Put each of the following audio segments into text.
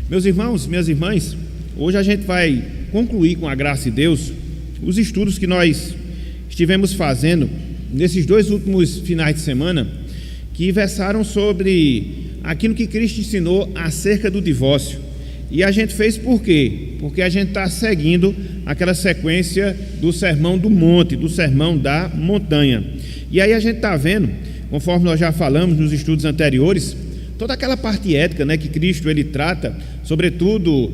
Meus irmãos, minhas irmãs, hoje a gente vai concluir, com a graça de Deus, os estudos que nós estivemos fazendo nesses 2 últimos finais de semana, que versaram sobre aquilo que Cristo ensinou acerca do divórcio. E a gente fez por quê? Porque a gente está seguindo aquela sequência do Sermão do Monte, do Sermão da Montanha. E aí a gente está vendo, conforme nós já falamos nos estudos anteriores, toda aquela parte ética, né, que Cristo ele trata, sobretudo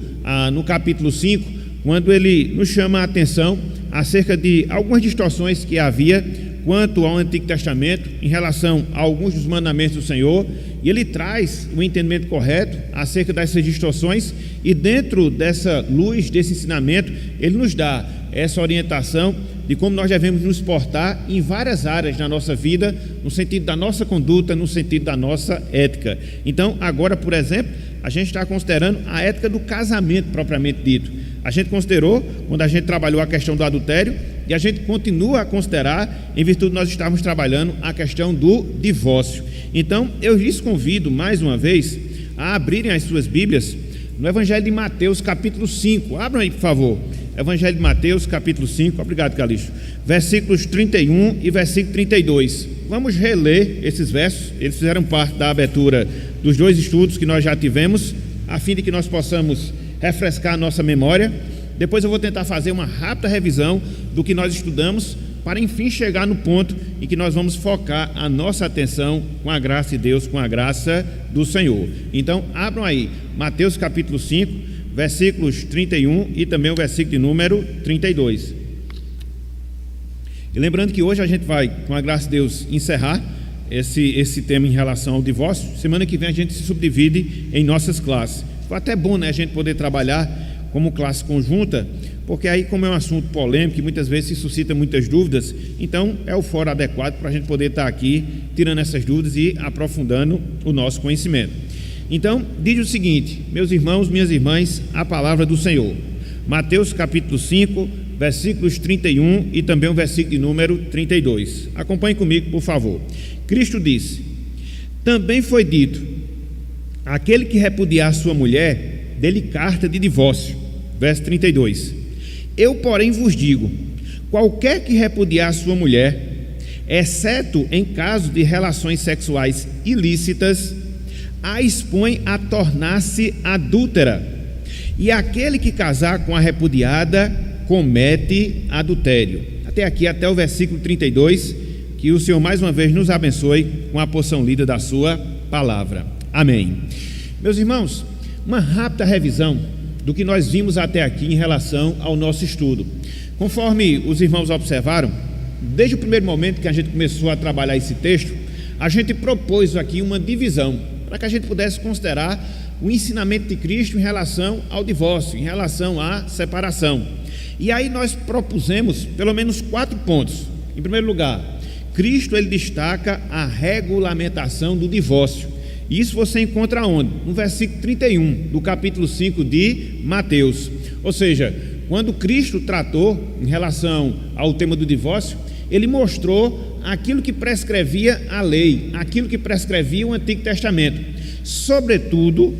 no capítulo 5, quando ele nos chama a atenção acerca de algumas distorções que havia quanto ao Antigo Testamento em relação a alguns dos mandamentos do Senhor, e ele traz o entendimento correto acerca dessas distorções, e dentro dessa luz, desse ensinamento, ele nos dá essa orientação de como nós devemos nos portar em várias áreas da nossa vida, no sentido da nossa conduta, no sentido da nossa ética. Então, agora, por exemplo, a gente está considerando a ética do casamento propriamente dito. A gente considerou, quando a gente trabalhou a questão do adultério, e a gente continua a considerar, em virtude de nós estarmos trabalhando a questão do divórcio. Então, eu lhes convido, mais uma vez, a abrirem as suas Bíblias no Evangelho de Mateus, capítulo 5. Abram aí, por favor. Evangelho de Mateus, capítulo 5. Obrigado, Calixto. Versículos 31 e versículo 32. Vamos reler esses versos. Eles fizeram parte da abertura dos 2 estudos que nós já tivemos, a fim de que nós possamos refrescar a nossa memória. Depois eu vou tentar fazer uma rápida revisão do que nós estudamos, para enfim chegar no ponto em que nós vamos focar a nossa atenção com a graça de Deus, com a graça do Senhor. Então, abram aí, Mateus capítulo 5, versículos 31 e também o versículo de número 32. E lembrando que hoje a gente vai, com a graça de Deus, encerrar esse tema em relação ao divórcio. Semana que vem a gente se subdivide em nossas classes. Foi até bom, né, a gente poder trabalhar como classe conjunta, porque aí, como é um assunto polêmico e muitas vezes se suscita muitas dúvidas, então é o fórum adequado para a gente poder estar aqui tirando essas dúvidas e aprofundando o nosso conhecimento. Então, diz o seguinte, meus irmãos, minhas irmãs, a palavra do Senhor. Mateus capítulo 5, versículos 31 e também o versículo de número 32. Acompanhe comigo, por favor. Cristo disse: também foi dito, aquele que repudiar sua mulher, dê-lhe carta de divórcio. Verso 32. Eu, porém, vos digo, qualquer que repudiar sua mulher, exceto em caso de relações sexuais ilícitas, a expõe a tornar-se adúltera, e aquele que casar com a repudiada comete adultério. Até aqui, até o versículo 32, que o Senhor mais uma vez nos abençoe com a porção lida da sua palavra. Amém. Meus irmãos, uma rápida revisão do que nós vimos até aqui em relação ao nosso estudo. Conforme os irmãos observaram, desde o primeiro momento que a gente começou a trabalhar esse texto, a gente propôs aqui uma divisão, para que a gente pudesse considerar o ensinamento de Cristo em relação ao divórcio, em relação à separação. E aí nós propusemos pelo menos 4 pontos. Em primeiro lugar, Cristo ele destaca a regulamentação do divórcio. Isso você encontra onde? No versículo 31 do capítulo 5 de Mateus. Ou seja, quando Cristo tratou em relação ao tema do divórcio, ele mostrou aquilo que prescrevia a lei, aquilo que prescrevia o Antigo Testamento. Sobretudo,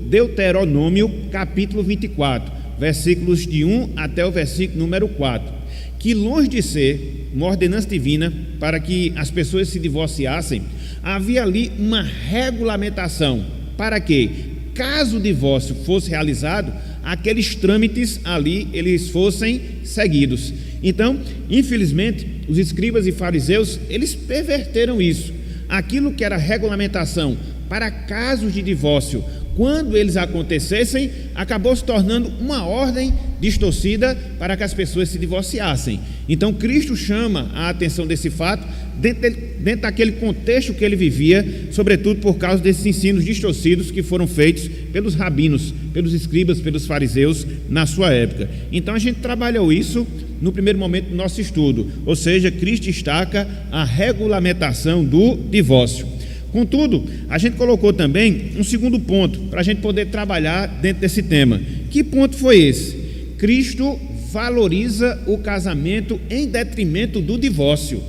Deuteronômio capítulo 24, versículos de 1 até o versículo número 4, que longe de ser uma ordenança divina para que as pessoas se divorciassem, havia ali uma regulamentação para que, caso o divórcio fosse realizado, aqueles trâmites ali eles fossem seguidos. Então, infelizmente, os escribas e fariseus, eles perverteram isso. Aquilo que era regulamentação para casos de divórcio, quando eles acontecessem, acabou se tornando uma ordem distorcida para que as pessoas se divorciassem. Então Cristo chama a atenção desse fato dentro daquele contexto que ele vivia, sobretudo por causa desses ensinos distorcidos que foram feitos pelos rabinos, pelos escribas, pelos fariseus na sua época. Então a gente trabalhou isso no primeiro momento do nosso estudo, ou seja, Cristo destaca a regulamentação do divórcio. Contudo, a gente colocou também um segundo ponto para a gente poder trabalhar dentro desse tema. Que ponto foi esse? Cristo valoriza o casamento em detrimento do divórcio.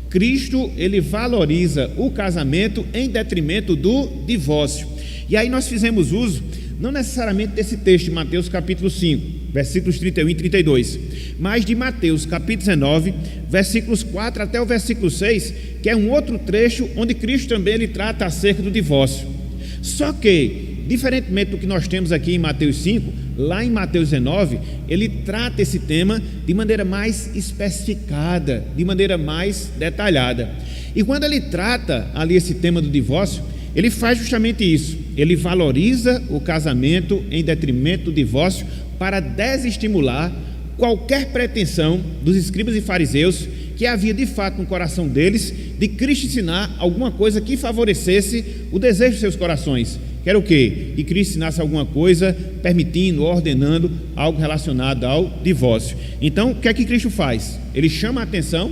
Cristo, ele valoriza o casamento em detrimento do divórcio. E aí nós fizemos uso não necessariamente desse texto de Mateus capítulo 5, versículos 31 e 32, mas de Mateus capítulo 19, versículos 4 até o versículo 6, que é um outro trecho onde Cristo também ele trata acerca do divórcio. Só que, diferentemente do que nós temos aqui em Mateus 5, lá em Mateus 19, ele trata esse tema de maneira mais especificada, de maneira mais detalhada. E quando ele trata ali esse tema do divórcio, ele faz justamente isso. Ele valoriza o casamento em detrimento do divórcio para desestimular qualquer pretensão dos escribas e fariseus que havia de fato no coração deles de Cristo ensinar alguma coisa que favorecesse o desejo de seus corações. Que era o quê? Que Cristo ensinasse alguma coisa permitindo, ordenando algo relacionado ao divórcio. Então, o que é que Cristo faz? Ele chama a atenção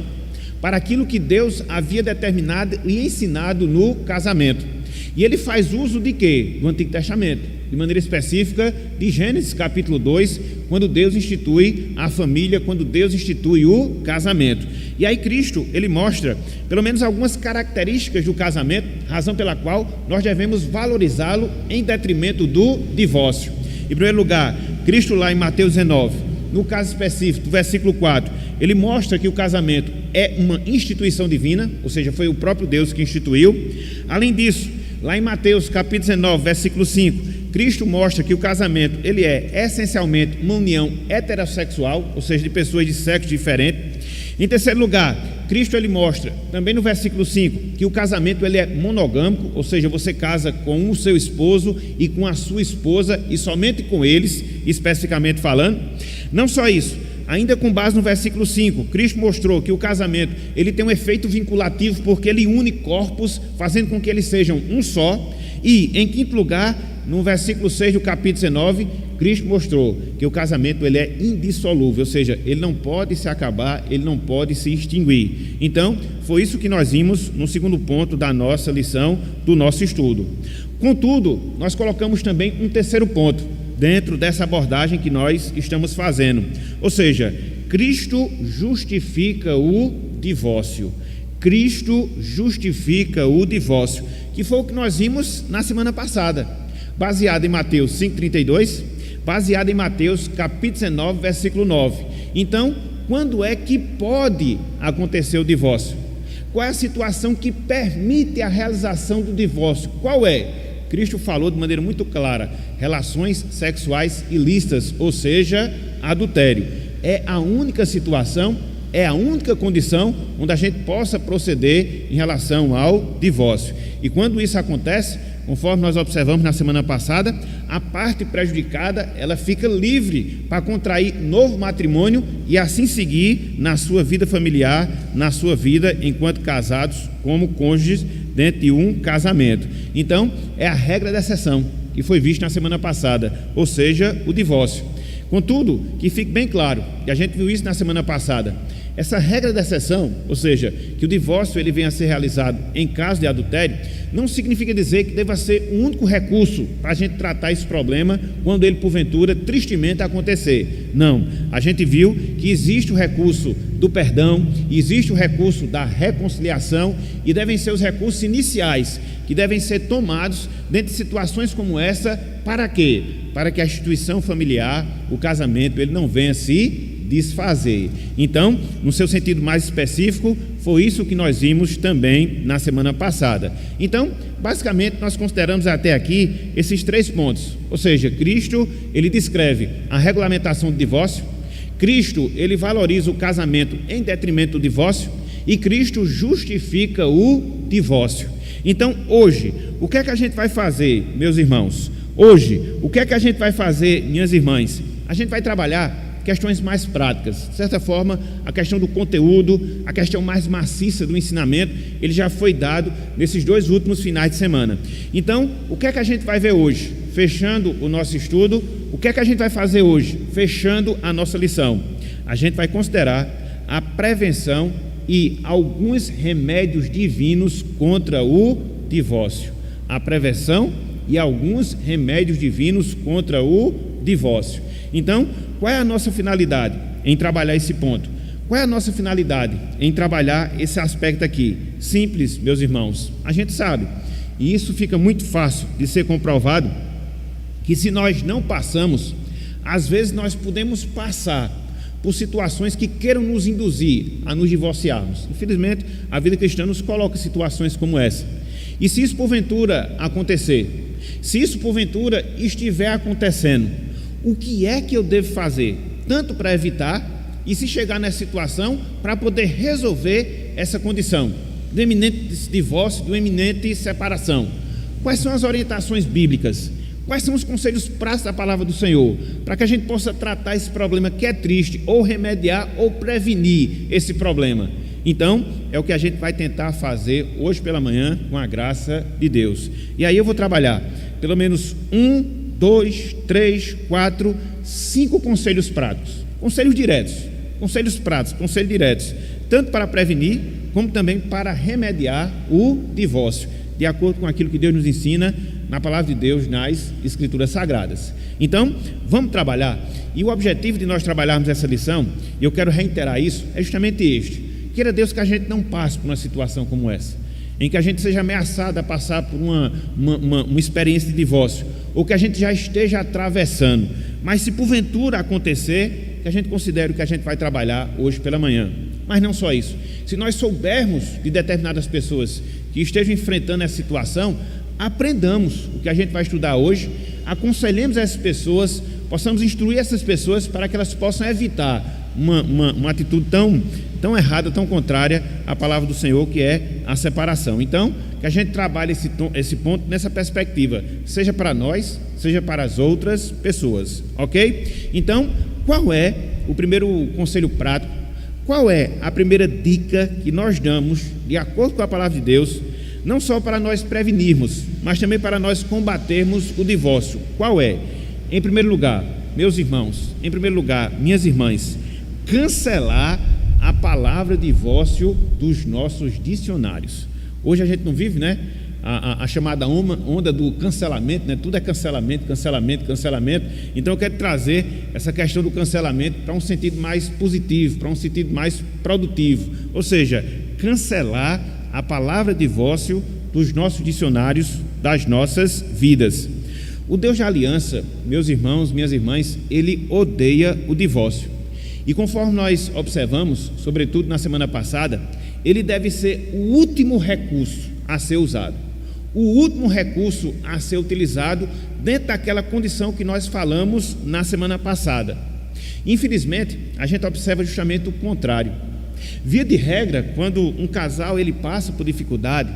para aquilo que Deus havia determinado e ensinado no casamento. E ele faz uso de quê? Do Antigo Testamento, de maneira específica de Gênesis capítulo 2, quando Deus institui a família, quando Deus institui o casamento. E aí Cristo, ele mostra pelo menos algumas características do casamento, razão pela qual nós devemos valorizá-lo em detrimento do divórcio. Em primeiro lugar, Cristo lá em Mateus 19, no caso específico, do versículo 4, ele mostra que o casamento é uma instituição divina, ou seja, foi o próprio Deus que instituiu. Além disso, lá em Mateus capítulo 19, versículo 5, Cristo mostra que o casamento ele é essencialmente uma união heterossexual, ou seja, de pessoas de sexo diferente. Em terceiro lugar, Cristo ele mostra também no versículo 5 que o casamento ele é monogâmico, ou seja, você casa com o seu esposo e com a sua esposa e somente com eles, especificamente falando. Não só isso, ainda com base no versículo 5, Cristo mostrou que o casamento ele tem um efeito vinculativo porque ele une corpos, fazendo com que eles sejam um só. E em quinto lugar, no versículo 6 do capítulo 19, Cristo mostrou que o casamento ele é indissolúvel, ou seja, ele não pode se acabar, ele não pode se extinguir. Então, foi isso que nós vimos no segundo ponto da nossa lição, do nosso estudo. Contudo, nós colocamos também um terceiro ponto dentro dessa abordagem que nós estamos fazendo, ou seja, Cristo justifica o divórcio. Cristo justifica o divórcio, que foi o que nós vimos na semana passada, baseado em Mateus 5,32, baseado em Mateus capítulo 19, versículo 9. Então, quando é que pode acontecer o divórcio? Qual é a situação que permite a realização do divórcio? Qual é? Cristo falou de maneira muito clara: relações sexuais ilícitas, ou seja, adultério. É a única situação, é a única condição onde a gente possa proceder em relação ao divórcio. E quando isso acontece, conforme nós observamos na semana passada, a parte prejudicada ela fica livre para contrair novo matrimônio e assim seguir na sua vida familiar, na sua vida enquanto casados, como cônjuges dentro de um casamento. Então, é a regra da exceção que foi vista na semana passada, ou seja, o divórcio. Contudo, que fique bem claro, e a gente viu isso na semana passada, essa regra da exceção, ou seja, que o divórcio ele venha a ser realizado em caso de adultério, não significa dizer que deva ser o único recurso para a gente tratar esse problema quando ele porventura tristemente acontecer. Não, a gente viu que existe o recurso do perdão, existe o recurso da reconciliação e devem ser os recursos iniciais que devem ser tomados dentro de situações como essa. Para quê? Para que a instituição familiar, o casamento, ele não venha se desfazer. Então, no seu sentido mais específico, foi isso que nós vimos também na semana passada. Então, basicamente, nós consideramos até aqui esses três pontos, ou seja, Cristo, ele descreve a regulamentação do divórcio, Cristo, ele valoriza o casamento em detrimento do divórcio e Cristo justifica o divórcio. Então, hoje, o que é que a gente vai fazer, meus irmãos? Hoje, o que é que a gente vai fazer, minhas irmãs? A gente vai trabalhar questões mais práticas. De certa forma, a questão do conteúdo, a questão mais maciça do ensinamento, ele já foi dado nesses dois últimos finais de semana. Então, o que é que a gente vai ver hoje? Fechando o nosso estudo, o que é que a gente vai fazer hoje? Fechando a nossa lição. A gente vai considerar a prevenção e alguns remédios divinos contra o divórcio. A prevenção e alguns remédios divinos contra o divórcio. Então, qual é a nossa finalidade em trabalhar esse ponto? Qual é a nossa finalidade em trabalhar esse aspecto aqui? Simples, meus irmãos. A gente sabe, e isso fica muito fácil de ser comprovado, que se nós não passamos, às vezes nós podemos passar por situações que queiram nos induzir a nos divorciarmos. Infelizmente, a vida cristã nos coloca em situações como essa. E se isso porventura acontecer, se isso porventura estiver acontecendo, o que é que eu devo fazer? Tanto para evitar, e se chegar nessa situação, para poder resolver essa condição do eminente divórcio, do eminente separação. Quais são as orientações bíblicas? Quais são os conselhos práticos da palavra do Senhor, para que a gente possa tratar esse problema que é triste, ou remediar, ou prevenir esse problema? Então, é o que a gente vai tentar fazer hoje pela manhã, com a graça de Deus. E aí eu vou trabalhar pelo menos 1, 2, 3, 4, 5 conselhos práticos, conselhos diretos, conselhos práticos, conselhos diretos, tanto para prevenir, como também para remediar o divórcio, de acordo com aquilo que Deus nos ensina na palavra de Deus, nas Escrituras Sagradas. Então, vamos trabalhar, e o objetivo de nós trabalharmos essa lição, e eu quero reiterar isso, é justamente este: queira Deus que a gente não passe por uma situação como essa, em que a gente seja ameaçado a passar por uma experiência de divórcio, ou que a gente já esteja atravessando, mas se porventura acontecer, que a gente considere o que a gente vai trabalhar hoje pela manhã. Mas não só isso, se nós soubermos de determinadas pessoas que estejam enfrentando essa situação, aprendamos o que a gente vai estudar hoje, aconselhemos essas pessoas, possamos instruir essas pessoas para que elas possam evitar uma atitude tão errada, tão contrária à palavra do Senhor, que é a separação. Então, que a gente trabalhe esse ponto nessa perspectiva, seja para nós, seja para as outras pessoas, ok? Então, qual é o primeiro conselho prático? Qual é a primeira dica que nós damos, de acordo com a palavra de Deus, não só para nós prevenirmos, mas também para nós combatermos o divórcio? Qual é? Em primeiro lugar, meus irmãos, em primeiro lugar, minhas irmãs, cancelar a palavra divórcio dos nossos dicionários. Hoje a gente não vive, né, a chamada onda do cancelamento, né? Tudo é cancelamento, cancelamento, cancelamento. Então eu quero trazer essa questão do cancelamento para um sentido mais positivo, para um sentido mais produtivo, ou seja, cancelar a palavra divórcio dos nossos dicionários, das nossas vidas. O Deus da aliança, meus irmãos, minhas irmãs, ele odeia o divórcio. E conforme nós observamos, sobretudo na semana passada, ele deve ser o último recurso a ser usado, o último recurso a ser utilizado dentro daquela condição que nós falamos na semana passada. Infelizmente, a gente observa justamente o contrário. Via de regra, quando um casal ele passa por dificuldade,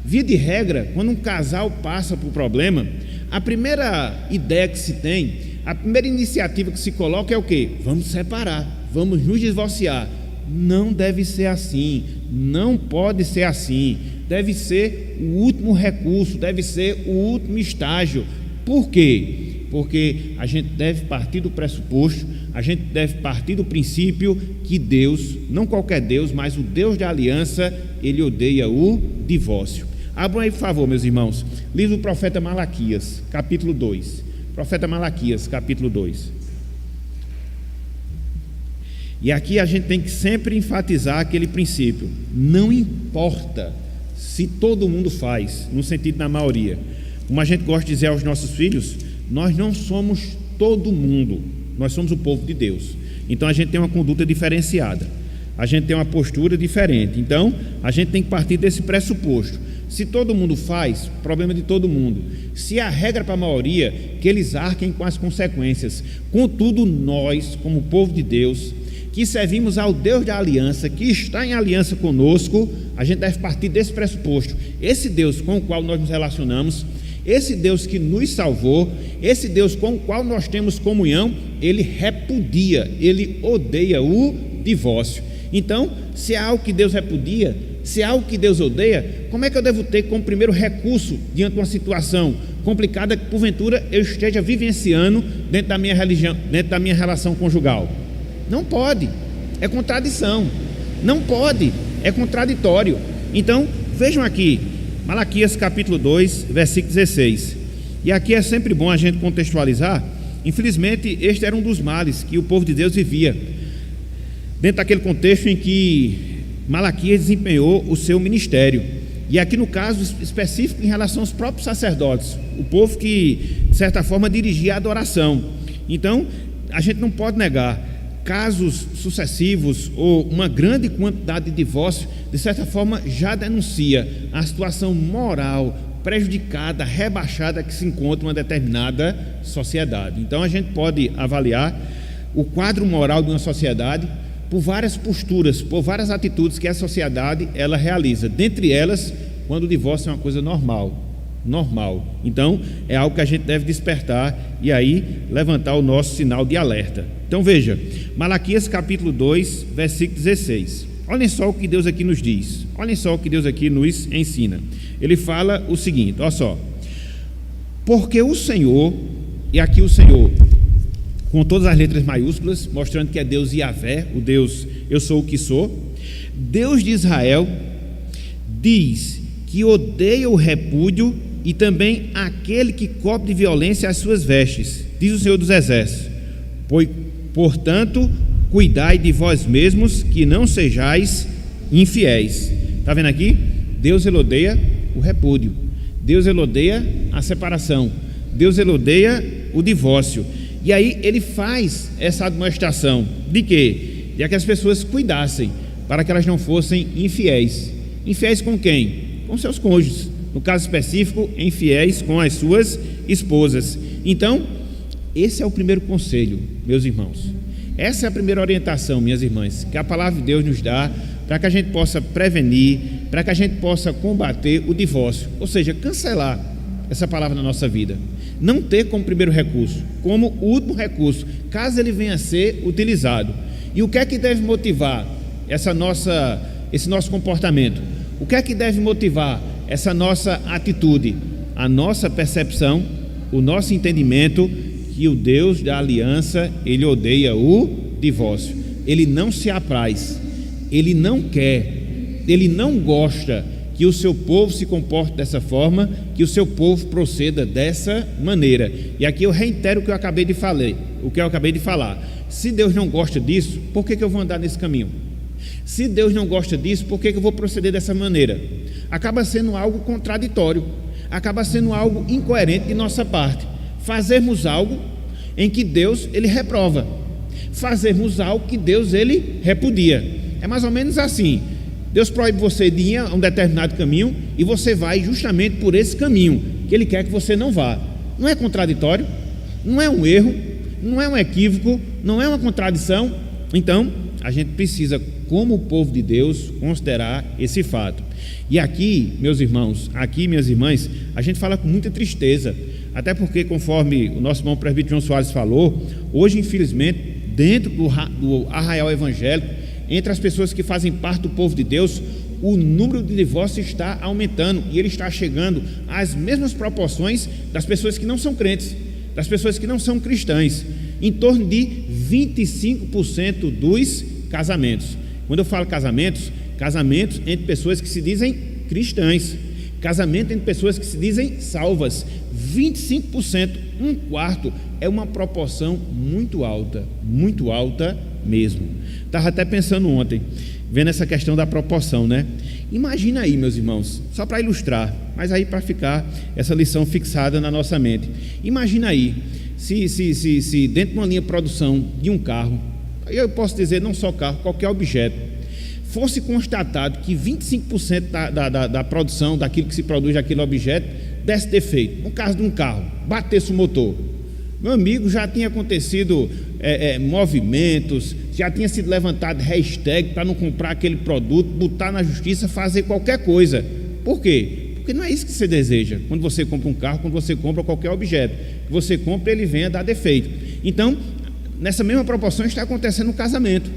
via de regra, quando um casal passa por problema, a primeira ideia que se tem, a primeira iniciativa que se coloca é o quê? Vamos separar, vamos nos divorciar. Não deve ser assim, não pode ser assim, deve ser o último recurso, deve ser o último estágio. Por quê? Porque a gente deve partir do pressuposto, a gente deve partir do princípio que Deus, não qualquer Deus, mas o Deus da aliança, ele odeia o divórcio. Abram aí, por favor, meus irmãos, livro do profeta Malaquias, capítulo 2. Profeta Malaquias, capítulo 2. E aqui a gente tem que sempre enfatizar aquele princípio: não importa se todo mundo faz, no sentido da maioria. Como a gente gosta de dizer aos nossos filhos, nós não somos todo mundo, nós somos o povo de Deus. Então a gente tem uma conduta diferenciada, a gente tem uma postura diferente. Então a gente tem que partir desse pressuposto: se todo mundo faz, problema de todo mundo. Se a regra para a maioria, que eles arquem com as consequências. Contudo, nós, como povo de Deus, que servimos ao Deus da aliança, que está em aliança conosco, a gente deve partir desse pressuposto: esse Deus com o qual nós nos relacionamos, esse Deus que nos salvou, esse Deus com o qual nós temos comunhão, ele repudia, ele odeia o divórcio. Então, se há algo que Deus repudia, se há algo que Deus odeia, como é que eu devo ter como primeiro recurso diante de uma situação complicada que porventura eu esteja vivenciando dentro da minha religião, dentro da minha relação conjugal? Não pode, é contradição. Não pode, é contraditório. Então, vejam aqui, Malaquias capítulo 2, versículo 16. E aqui é sempre bom a gente contextualizar. Infelizmente, este era um dos males que o povo de Deus vivia, dentro daquele contexto em que Malaquias desempenhou o seu ministério. E aqui no caso específico em relação aos próprios sacerdotes, o povo que, de certa forma, dirigir a adoração. Então, a gente não pode negar, casos sucessivos ou uma grande quantidade de divórcio, de certa forma, já denuncia a situação moral prejudicada, rebaixada que se encontra uma determinada sociedade. Então, a gente pode avaliar o quadro moral de uma sociedade por várias posturas, por várias atitudes que a sociedade ela realiza. Dentre elas, quando o divórcio é uma coisa normal. Então, é algo que a gente deve despertar e aí levantar o nosso sinal de alerta. Então, veja, Malaquias capítulo 2, versículo 16. Olhem só o que Deus aqui nos diz. Olhem só o que Deus aqui nos ensina. Ele fala o seguinte, olha só. Porque o Senhor, e aqui o Senhor, com todas as letras maiúsculas, mostrando que é Deus Yahvé, o Deus, eu sou o que sou. Deus de Israel diz que odeia o repúdio e também aquele que cobre de violência as suas vestes, diz o Senhor dos Exércitos. Portanto, cuidai de vós mesmos, que não sejais infiéis. Está vendo aqui? Deus ele odeia o repúdio, Deus ele odeia a separação, Deus ele odeia o divórcio. E aí ele faz essa admoestação de quê? De que as pessoas cuidassem para que elas não fossem infiéis. Infiéis com quem? Com seus cônjuges, no caso específico, infiéis com as suas esposas. Então, esse é o primeiro conselho, meus irmãos. Essa é a primeira orientação, minhas irmãs, que a palavra de Deus nos dá para que a gente possa prevenir, para que a gente possa combater o divórcio, ou seja, cancelar essa palavra na nossa vida. Não ter como primeiro recurso, como último recurso, caso ele venha a ser utilizado. E o que é que deve motivar esse nosso comportamento? O que é que deve motivar essa nossa atitude? A nossa percepção, o nosso entendimento que o Deus da aliança, ele odeia o divórcio. Ele não se apraz, ele não quer, ele não gosta que o seu povo se comporte dessa forma, que o seu povo proceda dessa maneira. E aqui eu reitero o que eu acabei de falar. Se Deus não gosta disso, por que eu vou andar nesse caminho? Se Deus não gosta disso, por que eu vou proceder dessa maneira? Acaba sendo algo contraditório, acaba sendo algo incoerente de nossa parte. Fazermos algo em que Deus ele reprova, fazermos algo que Deus ele repudia. É mais ou menos assim. Deus proíbe você de ir a um determinado caminho e você vai justamente por esse caminho que Ele quer que você não vá. Não é contraditório, não é um erro, não é um equívoco, não é uma contradição. Então, a gente precisa, como o povo de Deus, considerar esse fato. E aqui, meus irmãos, aqui, minhas irmãs, a gente fala com muita tristeza, até porque, conforme o nosso irmão presbítero João Soares falou, hoje, infelizmente, dentro do arraial evangélico, entre as pessoas que fazem parte do povo de Deus, o número de divórcios está aumentando e ele está chegando às mesmas proporções das pessoas que não são crentes, das pessoas que não são cristãs, em torno de 25% dos casamentos. Quando eu falo casamentos entre pessoas que se dizem cristãs, casamento entre pessoas que se dizem salvas, 25%, um quarto, é uma proporção muito alta mesmo. Estava até pensando ontem, vendo essa questão da proporção, né? Imagina aí, meus irmãos, só para ilustrar, mas aí para ficar essa lição fixada na nossa mente. Imagina aí, se dentro de uma linha de produção de um carro, eu posso dizer não só carro, qualquer objeto, fosse constatado que 25% da produção, daquilo que se produz daquele objeto, desse defeito, no caso de um carro, batesse o motor, meu amigo, já tinha acontecido movimentos, já tinha sido levantado hashtag para não comprar aquele produto, botar na justiça, fazer qualquer coisa. Por quê? Porque não é isso que você deseja quando você compra um carro, quando você compra qualquer objeto que você compra, ele vem a dar defeito. Então, nessa mesma proporção está acontecendo no casamento,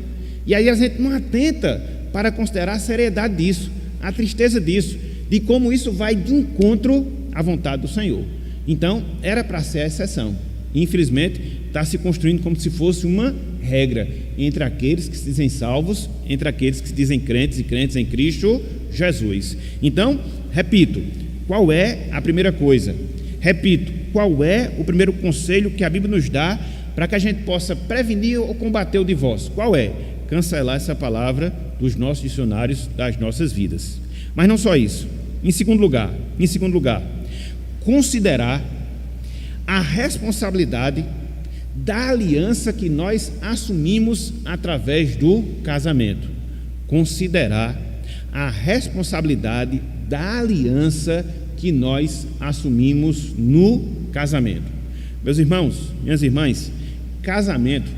e aí a gente não atenta para considerar a seriedade disso, a tristeza disso, de como isso vai de encontro à vontade do Senhor. Então, era para ser a exceção. Infelizmente, está se construindo como se fosse uma regra entre aqueles que se dizem salvos, entre aqueles que se dizem crentes e crentes em Cristo Jesus. Então, repito, qual é a primeira coisa? Repito, qual é o primeiro conselho que a Bíblia nos dá para que a gente possa prevenir ou combater o divórcio? Qual é? Cancelar essa palavra dos nossos dicionários, das nossas vidas. Mas não só isso. Em segundo lugar, considerar a responsabilidade da aliança que nós assumimos através do casamento. Considerar a responsabilidade da aliança que nós assumimos no casamento. Meus irmãos, minhas irmãs, casamento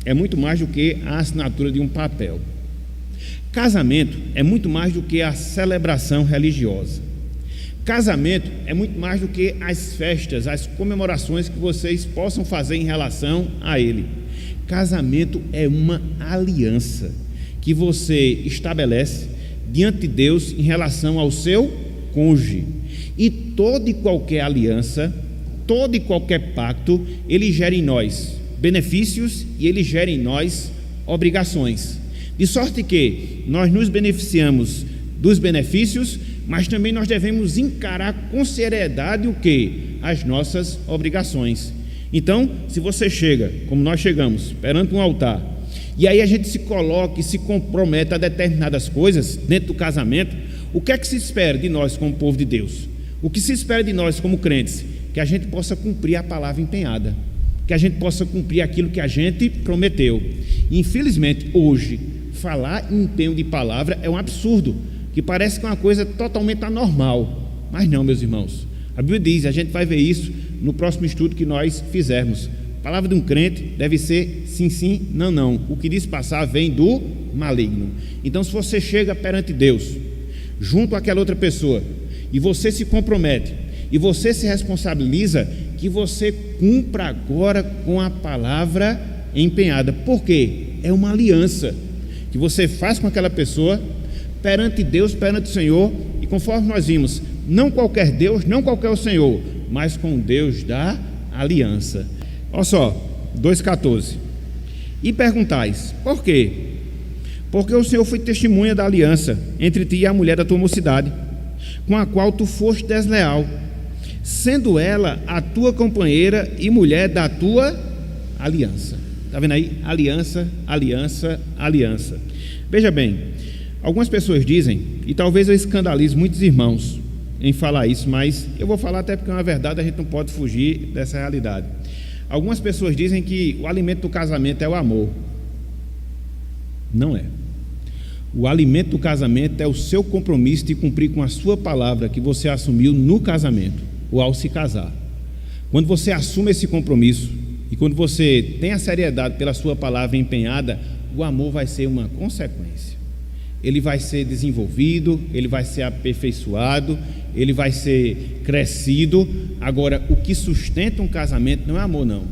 é muito mais do que a assinatura de um papel. Casamento é muito mais do que a celebração religiosa. Casamento é muito mais do que as festas, as comemorações que vocês possam fazer em relação a ele. Casamento é uma aliança que você estabelece diante de Deus em relação ao seu cônjuge. E toda e qualquer aliança, todo e qualquer pacto, ele gera em nós benefícios e ele gera em nós obrigações. De sorte que nós nos beneficiamos dos benefícios, mas também nós devemos encarar com seriedade o que? As nossas obrigações. Então, se você chega, como nós chegamos, perante um altar, e aí a gente se coloca e se compromete a determinadas coisas dentro do casamento, o que é que se espera de nós como povo de Deus? O que se espera de nós como crentes? Que a gente possa cumprir a palavra empenhada, que a gente possa cumprir aquilo que a gente prometeu. E, infelizmente, hoje, falar em empenho de palavra é um absurdo, que parece que é uma coisa totalmente anormal, mas não, meus irmãos. A Bíblia diz, a gente vai ver isso no próximo estudo que nós fizermos. A palavra de um crente deve ser sim, sim, não, não. O que diz passar vem do maligno. Então, se você chega perante Deus, junto àquela outra pessoa, e você se compromete, e você se responsabiliza, que você cumpra agora com a palavra empenhada. Por quê? É uma aliança que você faz com aquela pessoa, perante Deus, perante o Senhor, e conforme nós vimos, não qualquer Deus, não qualquer o Senhor, mas com o Deus da aliança. Olha só, 2,14. E perguntais, por quê? Porque o Senhor foi testemunha da aliança entre ti e a mulher da tua mocidade, com a qual tu foste desleal, sendo ela a tua companheira e mulher da tua aliança. Está vendo aí? Aliança, aliança, aliança. Veja bem, algumas pessoas dizem, e talvez eu escandalize muitos irmãos em falar isso, mas eu vou falar até porque é uma verdade, a gente não pode fugir dessa realidade. Algumas pessoas dizem que o alimento do casamento é o amor. Não é. O alimento do casamento é o seu compromisso de cumprir com a sua palavra que você assumiu no casamento, ou ao se casar. Quando você assume esse compromisso e quando você tem a seriedade pela sua palavra empenhada, o amor vai ser uma consequência. Ele vai ser desenvolvido, ele vai ser aperfeiçoado, ele vai ser crescido. Agora, o que sustenta um casamento não é amor, não,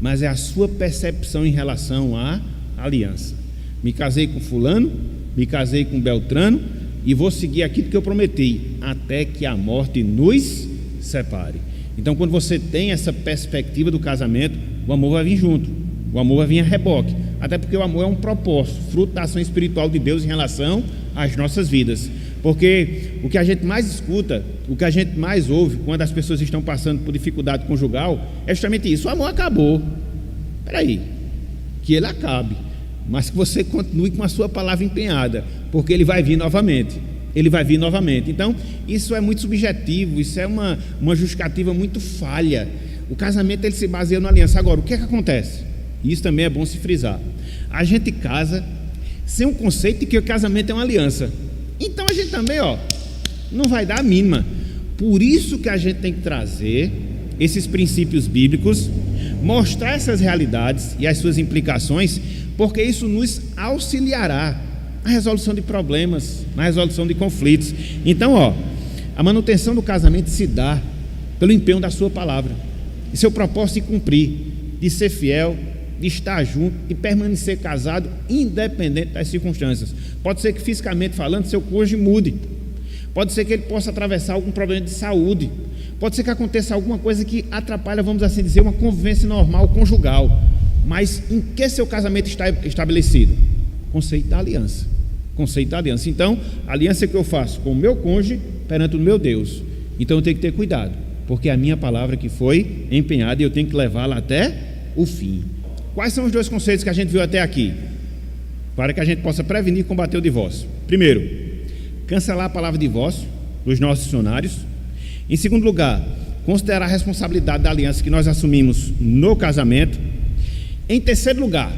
mas é a sua percepção em relação à aliança. Me casei com fulano, me casei com Beltrano e vou seguir aquilo que eu prometi, até que a morte nos separe. Então, quando você tem essa perspectiva do casamento, o amor vai vir junto, o amor vai vir a reboque, até porque o amor é um propósito, fruto da ação espiritual de Deus em relação às nossas vidas. Porque o que a gente mais escuta, o que a gente mais ouve quando as pessoas estão passando por dificuldade conjugal é justamente isso: o amor acabou. Espera aí, que ele acabe, mas que você continue com a sua palavra empenhada, porque ele vai vir novamente. Ele vai vir novamente. Então, isso é muito subjetivo, isso é uma justificativa muito falha. O casamento ele se baseia na aliança. Agora, o que é que acontece? Isso também é bom se frisar. A gente casa sem o conceito de que o casamento é uma aliança. Então a gente também, não vai dar a mínima. Por isso que a gente tem que trazer esses princípios bíblicos, mostrar essas realidades e as suas implicações, porque isso nos auxiliará na resolução de problemas, na resolução de conflitos. Então, a manutenção do casamento se dá pelo empenho da sua palavra, e seu propósito de cumprir, de ser fiel, de estar junto, de permanecer casado, independente das circunstâncias. Pode ser que fisicamente falando, seu cônjuge mude, pode ser que ele possa atravessar algum problema de saúde, pode ser que aconteça alguma coisa que atrapalha, vamos assim dizer, uma convivência normal, conjugal. Mas em que seu casamento está estabelecido? Conceito da aliança. Conceito da aliança. Então, a aliança que eu faço com o meu cônjuge perante o meu Deus. Então eu tenho que ter cuidado, porque é a minha palavra que foi empenhada e eu tenho que levá-la até o fim. Quais são os dois conceitos que a gente viu até aqui, para que a gente possa prevenir e combater o divórcio? Primeiro, cancelar a palavra divórcio dos nossos dicionários. Em segundo lugar, considerar a responsabilidade da aliança que nós assumimos no casamento. Em terceiro lugar,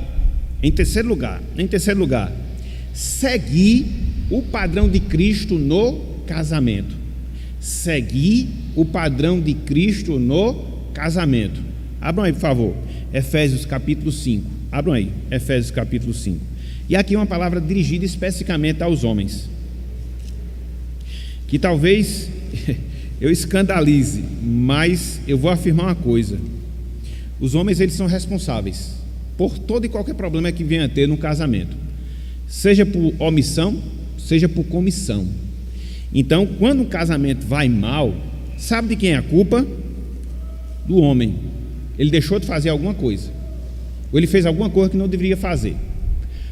seguir o padrão de Cristo no casamento. Seguir o padrão de Cristo no casamento. Abram aí, por favor, Efésios capítulo 5. Abram aí, Efésios capítulo 5. E aqui uma palavra dirigida especificamente aos homens, que talvez eu escandalize, mas eu vou afirmar uma coisa: os homens, eles são responsáveis por todo e qualquer problema que venha a ter no casamento, seja por omissão, seja por comissão. Então, quando um casamento vai mal, sabe de quem é a culpa? Do homem. Ele deixou de fazer alguma coisa, ou ele fez alguma coisa que não deveria fazer.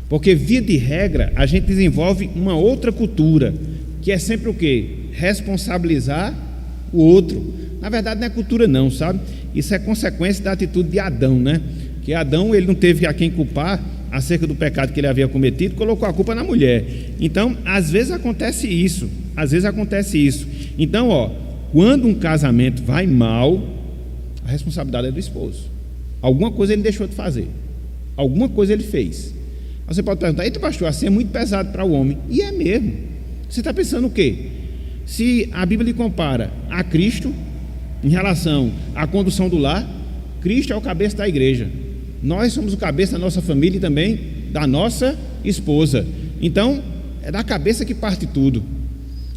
Porque, via de regra, a gente desenvolve uma outra cultura, que é sempre o quê? Responsabilizar o outro. Na verdade, não é cultura não, sabe? Isso é consequência da atitude de Adão, né? Que Adão, ele não teve a quem culpar acerca do pecado que ele havia cometido, colocou a culpa na mulher. Então, às vezes acontece isso. Então, quando um casamento vai mal, a responsabilidade é do esposo. Alguma coisa ele deixou de fazer, alguma coisa ele fez. Você pode perguntar: eita, pastor, assim é muito pesado para o homem. E é mesmo. Você está pensando o quê? Se a Bíblia lhe compara a Cristo em relação à condução do lar, Cristo é o cabeça da igreja. Nós somos o cabeça da nossa família e também da nossa esposa. Então, é da cabeça que parte tudo.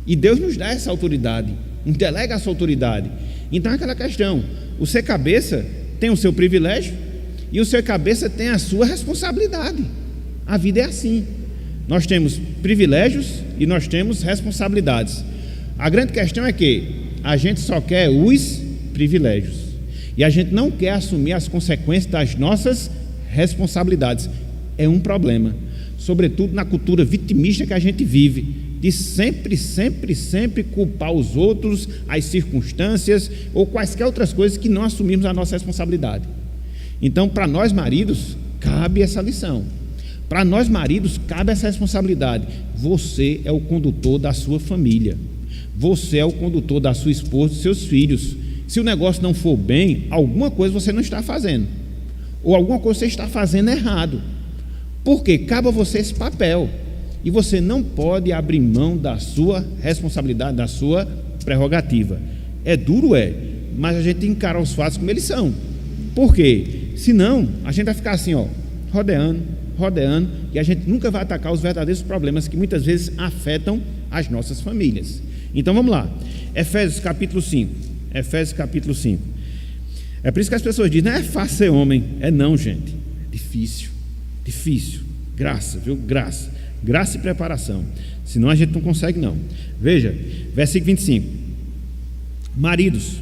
E Deus nos dá essa autoridade, nos delega essa autoridade. Então é aquela questão: o ser cabeça tem o seu privilégio e o ser cabeça tem a sua responsabilidade. A vida é assim. Nós temos privilégios e nós temos responsabilidades. A grande questão é que a gente só quer os privilégios e a gente não quer assumir as consequências das nossas responsabilidades. É um problema, sobretudo na cultura vitimista que a gente vive, de sempre culpar os outros, as circunstâncias ou quaisquer outras coisas que não assumimos a nossa responsabilidade. Então, para nós maridos, cabe essa lição. Para nós maridos, cabe essa responsabilidade. Você é o condutor da sua família. Você é o condutor da sua esposa, dos seus filhos. Se o negócio não for bem, alguma coisa você não está fazendo, ou alguma coisa você está fazendo errado. Porque cabe a você esse papel. E você não pode abrir mão da sua responsabilidade, da sua prerrogativa. É duro, mas a gente tem que encarar os fatos como eles são. Por quê? Senão, a gente vai ficar assim, rodeando, e a gente nunca vai atacar os verdadeiros problemas que muitas vezes afetam as nossas famílias. Então vamos lá, Efésios capítulo 5. É por isso que as pessoas dizem: não é fácil ser homem. É não, gente, é difícil. Graça e preparação, senão a gente não consegue não. Veja, versículo 25: maridos,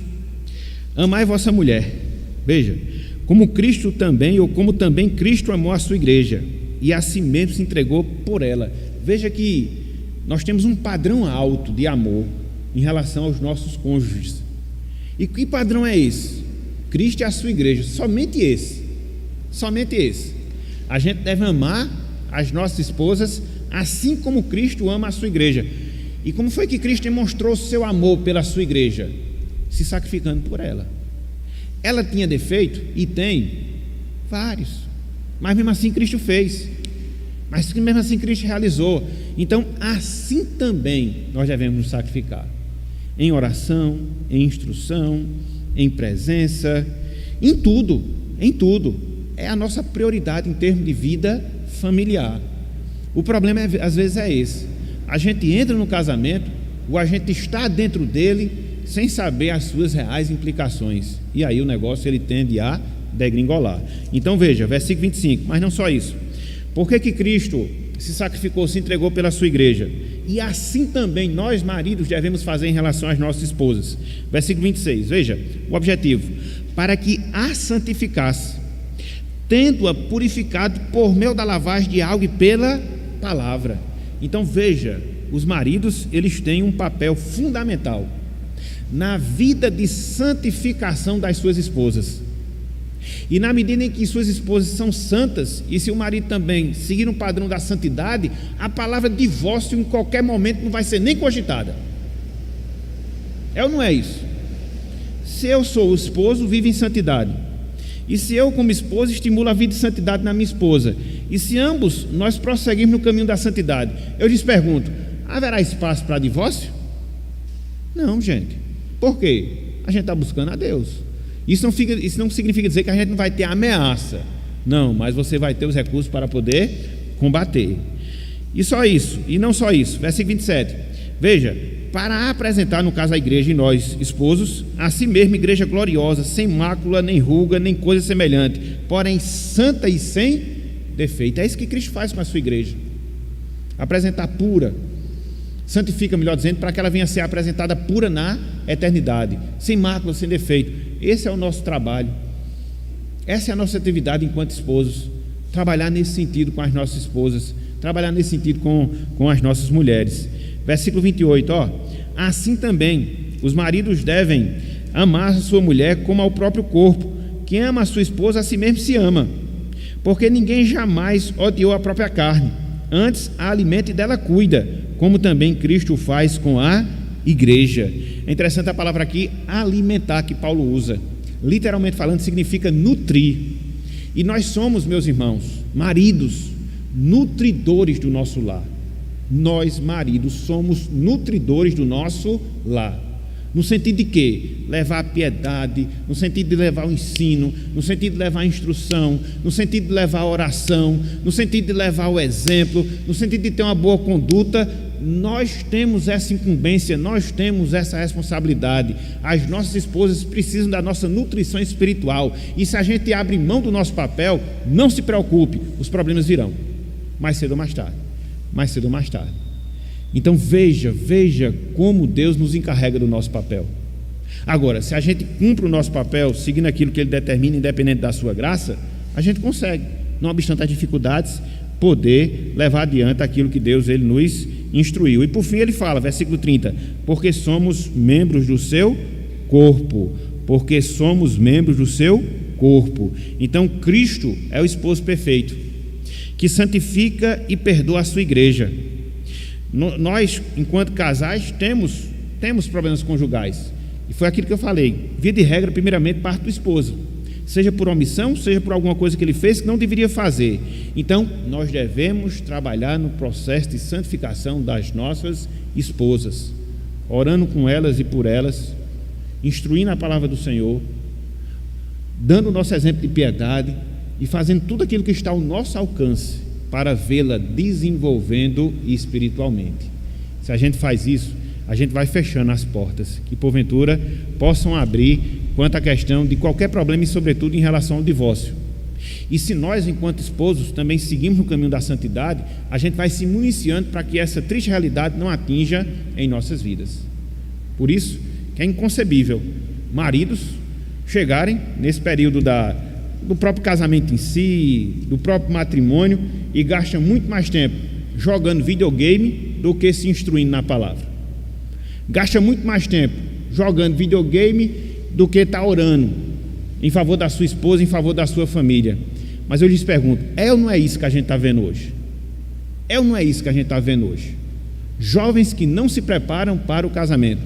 amai vossa mulher. Veja, como Cristo também, ou como também Cristo amou a sua igreja e a si mesmo se entregou por ela. Veja que nós temos um padrão alto de amor em relação aos nossos cônjuges. E que padrão é esse? Cristo e a sua igreja, somente esse. A gente deve amar as nossas esposas assim como Cristo ama a sua igreja. E como foi que Cristo demonstrou seu amor pela sua igreja? Se sacrificando por ela. Ela tinha defeito? E tem vários, mas mesmo assim Cristo fez, mas mesmo assim Cristo realizou. Então assim também nós devemos nos sacrificar, em oração, em instrução, em presença, em tudo. É a nossa prioridade em termos de vida familiar. O problema às vezes é esse: a gente entra no casamento, ou a gente está dentro dele sem saber as suas reais implicações, e aí o negócio ele tende a degringolar. Então veja, versículo 25, mas não só isso. Por que Cristo se sacrificou, se entregou pela sua igreja? E assim também nós maridos devemos fazer em relação às nossas esposas. Versículo 26, veja o objetivo: para que a santificasse, tendo-a purificado por meio da lavagem de água e pela palavra. Então veja, os maridos eles têm um papel fundamental na vida de santificação das suas esposas. E na medida em que suas esposas são santas, e se o marido também seguir um padrão da santidade, a palavra divórcio em qualquer momento não vai ser nem cogitada. É ou não é isso? se eu sou o esposo, vivo em santidade. E se eu, como esposa, estimulo a vida de santidade na minha esposa, e se ambos nós prosseguirmos no caminho da santidade, eu lhes pergunto: haverá espaço para divórcio? Não, gente. Por quê? A gente está buscando a Deus. Isso não significa dizer que a gente não vai ter ameaça. Não, mas você vai ter os recursos para poder combater. E só isso, e não só isso. Versículo 27. Veja: para apresentar, no caso a igreja e nós, esposos, a si mesmo igreja gloriosa, sem mácula, nem ruga, nem coisa semelhante, porém santa e sem defeito. É isso que Cristo faz com a sua igreja. Apresentar pura, santifica, melhor dizendo, para que ela venha a ser apresentada pura na eternidade, sem mácula, sem defeito. Esse é o nosso trabalho. Essa é a nossa atividade enquanto esposos. Trabalhar nesse sentido com as nossas esposas, trabalhar nesse sentido com as nossas mulheres. Versículo 28, assim também os maridos devem amar a sua mulher como ao próprio corpo. Quem ama a sua esposa, a si mesmo se ama, porque ninguém jamais odiou a própria carne, antes a alimenta e dela cuida, como também Cristo faz com a igreja. É interessante a palavra aqui, alimentar, que Paulo usa. Literalmente falando, significa nutrir. E nós somos, meus irmãos, maridos, nutridores do nosso lar. Nós, maridos, somos nutridores do nosso lar. No sentido de quê? Levar a piedade, no sentido de levar o ensino, no sentido de levar a instrução, no sentido de levar a oração, no sentido de levar o exemplo, no sentido de ter uma boa conduta. Nós temos essa incumbência, nós temos essa responsabilidade. As nossas esposas precisam da nossa nutrição espiritual. E se a gente abre mão do nosso papel, não se preocupe, os problemas virão, mais cedo ou mais tarde. Mais cedo ou mais tarde. Então veja como Deus nos encarrega do nosso papel. Agora, se a gente cumpre o nosso papel, seguindo aquilo que Ele determina, independente da sua graça, a gente consegue, não obstante as dificuldades, poder levar adiante aquilo que Deus Ele nos instruiu. E por fim ele fala, versículo 30, porque somos membros do seu corpo. Porque somos membros do seu corpo. Então Cristo é o esposo perfeito, que santifica e perdoa a sua igreja. Nós, enquanto casais, temos problemas conjugais, e foi aquilo que eu falei. Via de regra, primeiramente parte do esposo, seja por omissão, seja por alguma coisa que ele fez que não deveria fazer. Então nós devemos trabalhar no processo de santificação das nossas esposas, orando com elas e por elas, instruindo a palavra do Senhor, dando o nosso exemplo de piedade e fazendo tudo aquilo que está ao nosso alcance para vê-la desenvolvendo espiritualmente. Se a gente faz isso, a gente vai fechando as portas que porventura possam abrir quanto à questão de qualquer problema, e sobretudo em relação ao divórcio. E se nós, enquanto esposos, também seguimos no caminho da santidade, a gente vai se municiando para que essa triste realidade não atinja em nossas vidas. Por isso que é inconcebível maridos chegarem nesse período do próprio casamento em si, do próprio matrimônio, e gastam muito mais tempo jogando videogame do que se instruindo na palavra. Gasta muito mais tempo jogando videogame do que está orando em favor da sua esposa, em favor da sua família. Mas eu lhes pergunto, é ou não é isso que a gente está vendo hoje? É ou não é isso que a gente está vendo hoje? Jovens que não se preparam para o casamento,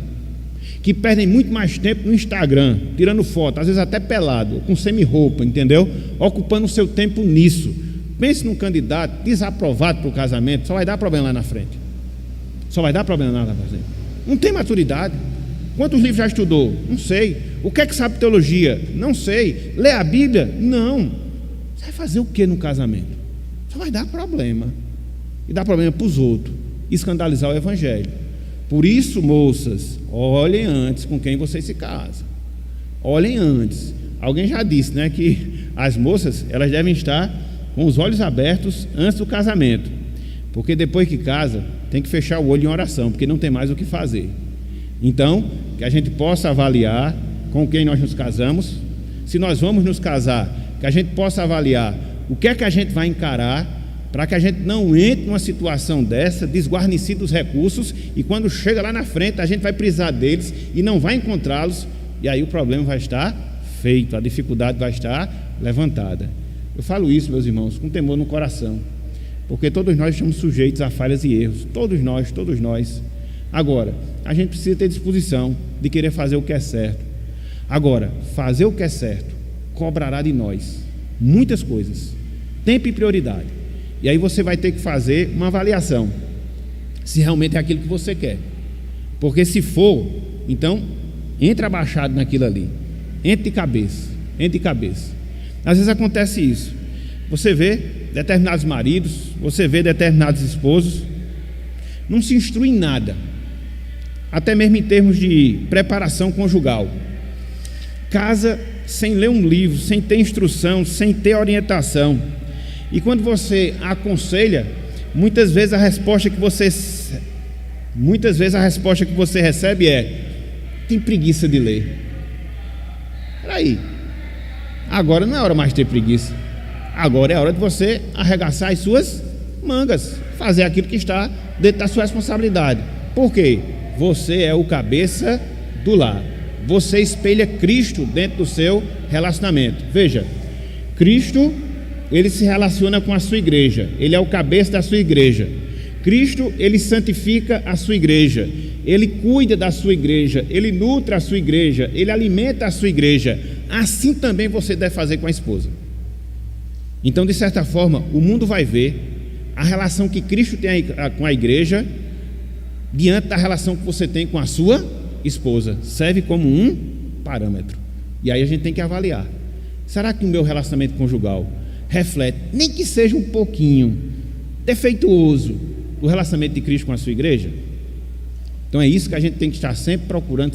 que perdem muito mais tempo no Instagram, tirando foto, às vezes até pelado, com semi-roupa, entendeu? Ocupando o seu tempo nisso. Pense num candidato desaprovado para o casamento, só vai dar problema lá na frente. Só vai dar problema lá na frente. Não tem maturidade. Quantos livros já estudou? Não sei. O que é que sabe teologia? Não sei. Lê a Bíblia? Não. Você vai fazer o que no casamento? Só vai dar problema. E dar problema para os outros. Escandalizar o Evangelho. Por isso, moças, olhem antes com quem vocês se casam. Olhem antes. Alguém já disse, né, que as moças, elas devem estar com os olhos abertos antes do casamento, porque depois que casa, tem que fechar o olho em oração, porque não tem mais o que fazer. Então, que a gente possa avaliar com quem nós nos casamos. Se nós vamos nos casar, que a gente possa avaliar o que é que a gente vai encarar, para que a gente não entre numa situação dessa, desguarnecido os recursos, e quando chega lá na frente, a gente vai precisar deles e não vai encontrá-los, e aí o problema vai estar feito, a dificuldade vai estar levantada. Eu falo isso, meus irmãos, com temor no coração, porque todos nós estamos sujeitos a falhas e erros, todos nós. Agora, a gente precisa ter disposição de querer fazer o que é certo. Agora, fazer o que é certo cobrará de nós muitas coisas, tempo e prioridade. E aí você vai ter que fazer uma avaliação se realmente é aquilo que você quer. Porque se for, então entra abaixado naquilo ali, entre de cabeça, entre de cabeça. Às vezes acontece isso. Você vê determinados maridos, você vê determinados esposos, não se instrui em nada, até mesmo em termos de preparação conjugal. Casa sem ler um livro, sem ter instrução, sem ter orientação. E quando você aconselha, muitas vezes a resposta que você recebe é: tem preguiça de ler. Peraí, agora não é hora mais de ter preguiça. Agora é hora de você arregaçar as suas mangas, fazer aquilo que está dentro da sua responsabilidade. Por quê? Você é o cabeça do lar. Você espelha Cristo dentro do seu relacionamento. Veja, Cristo, ele se relaciona com a sua igreja. Ele é o cabeça da sua igreja. Cristo, ele santifica a sua igreja. Ele cuida da sua igreja. Ele nutre a sua igreja. Ele alimenta a sua igreja. Assim também você deve fazer com a esposa. Então, de certa forma, o mundo vai ver a relação que Cristo tem com a igreja diante da relação que você tem com a sua esposa. Serve como um parâmetro. E aí a gente tem que avaliar: será que o meu relacionamento conjugal reflete, nem que seja um pouquinho defeituoso, o relacionamento de Cristo com a sua igreja? Então é isso que a gente tem que estar sempre procurando,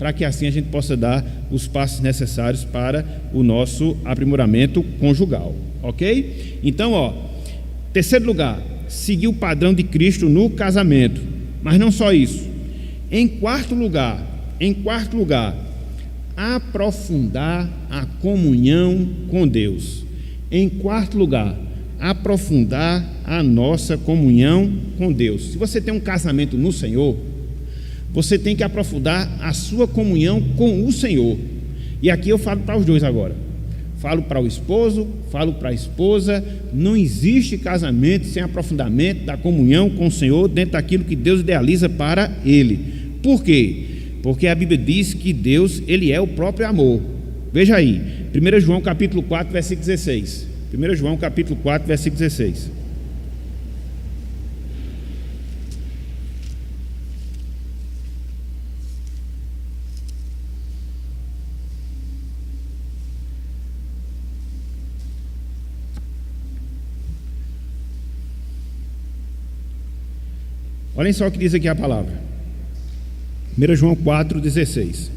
para que assim a gente possa dar os passos necessários para o nosso aprimoramento conjugal, ok? Então, terceiro lugar, seguir o padrão de Cristo no casamento. Mas não só isso. Em quarto lugar, aprofundar a comunhão com Deus. Em quarto lugar, aprofundar a nossa comunhão com Deus. Se você tem um casamento no Senhor, você tem que aprofundar a sua comunhão com o Senhor. E aqui eu falo para os dois agora. Falo para o esposo, falo para a esposa. Não existe casamento sem aprofundamento da comunhão com o Senhor dentro daquilo que Deus idealiza para ele. Por quê? Porque a Bíblia diz que Deus, ele é o próprio amor. Veja aí, 1 João capítulo 4, versículo 16. 1 João capítulo 4, versículo 16. Olhem só o que diz aqui a palavra. 1 João 4, 16.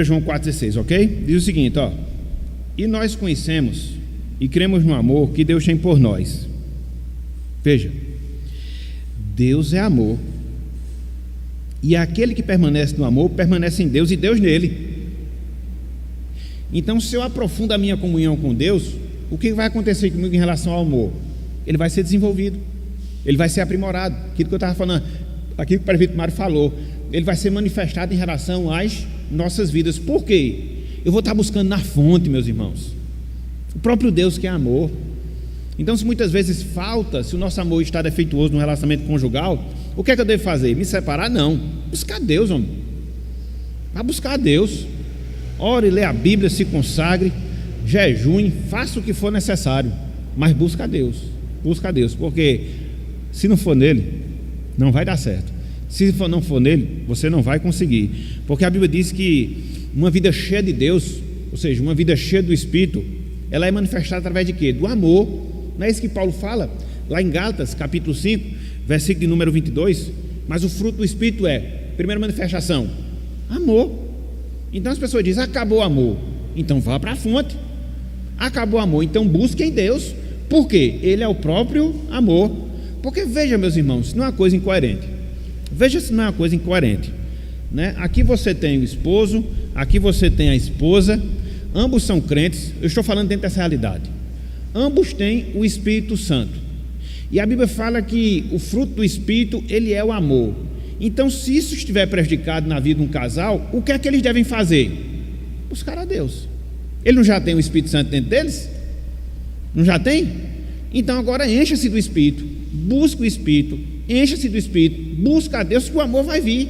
João 4,16, ok? Diz o seguinte, e nós conhecemos e cremos no amor que Deus tem por nós. Veja, Deus é amor, e aquele que permanece no amor permanece em Deus e Deus nele. Então, se eu aprofundo a minha comunhão com Deus, o que vai acontecer comigo em relação ao amor? Ele vai ser desenvolvido, ele vai ser aprimorado. Aquilo que eu estava falando, aquilo que o prefeito Mário falou, ele vai ser manifestado em relação às nossas vidas. Por quê? Eu vou estar buscando na fonte, meus irmãos, o próprio Deus que é amor. Então, se muitas vezes falta, se o nosso amor está defeituoso no relacionamento conjugal, o que é que eu devo fazer? Me separar? Não. Buscar Deus, homem. Vai buscar Deus. Ore, lê a Bíblia, se consagre, jejune, faça o que for necessário, mas busca Deus. Busca Deus, porque se não for nele, não vai dar certo. Se não for nele, você não vai conseguir. Porque a Bíblia diz que uma vida cheia de Deus, ou seja, uma vida cheia do Espírito, ela é manifestada através de quê? Do amor. Não é isso que Paulo fala lá em Gálatas, capítulo 5, versículo de número 22? Mas o fruto do Espírito é, primeira manifestação, amor. Então as pessoas dizem, acabou o amor, então vá para a fonte. Acabou o amor, então busque em Deus. Por quê? Ele é o próprio amor. Porque veja, meus irmãos, se não é uma coisa incoerente. Veja se não é uma coisa incoerente, né? Aqui você tem o esposo, aqui você tem a esposa, ambos são crentes. Eu estou falando dentro dessa realidade. Ambos têm o Espírito Santo, e a Bíblia fala que o fruto do Espírito, ele é o amor. Então, se isso estiver prejudicado na vida de um casal, o que é que eles devem fazer? Buscar a Deus. Ele não já tem o Espírito Santo dentro deles? Não já tem? Então agora encha-se do Espírito, busque o Espírito, encha-se do Espírito, busca a Deus que o amor vai vir.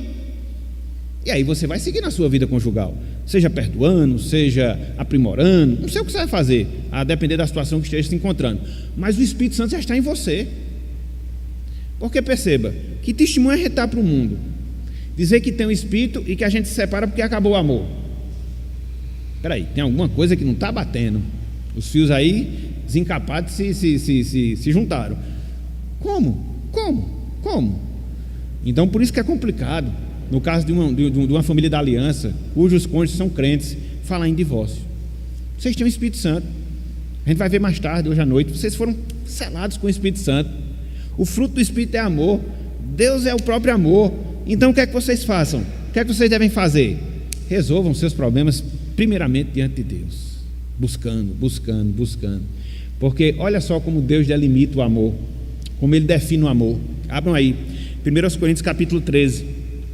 E aí você vai seguir na sua vida conjugal, seja perdoando, seja aprimorando, não sei o que você vai fazer, a depender da situação que esteja se encontrando, mas o Espírito Santo já está em você. Porque perceba, que testemunho é retar para o mundo? Dizer que tem um Espírito e que a gente se separa porque acabou o amor. Espera aí, tem alguma coisa que não está batendo. Os fios aí desencapados se juntaram. Como? Então por isso que é complicado, no caso de uma família da aliança, cujos cônjuges são crentes, falar em divórcio. Vocês têm o Espírito Santo, a gente vai ver mais tarde, hoje à noite, vocês foram selados com o Espírito Santo. O fruto do Espírito é amor, Deus é o próprio amor. Então o que é que vocês façam? O que é que vocês devem fazer? Resolvam seus problemas primeiramente diante de Deus, buscando, porque olha só como Deus delimita o amor, como Ele define o amor. Abram aí, 1 Coríntios capítulo 13.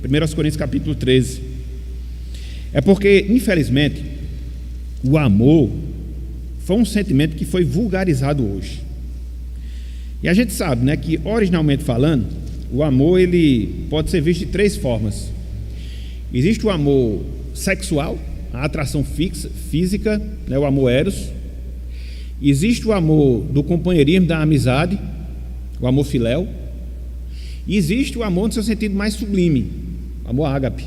1 Coríntios capítulo 13. É porque, infelizmente, o amor foi um sentimento que foi vulgarizado hoje. E a gente sabe, né, que originalmente falando, o amor ele pode ser visto de três formas. Existe o amor sexual, a atração física, né, o amor eros. Existe o amor do companheirismo, da amizade, o amor filéu. E existe o amor no seu sentido mais sublime, o amor ágape.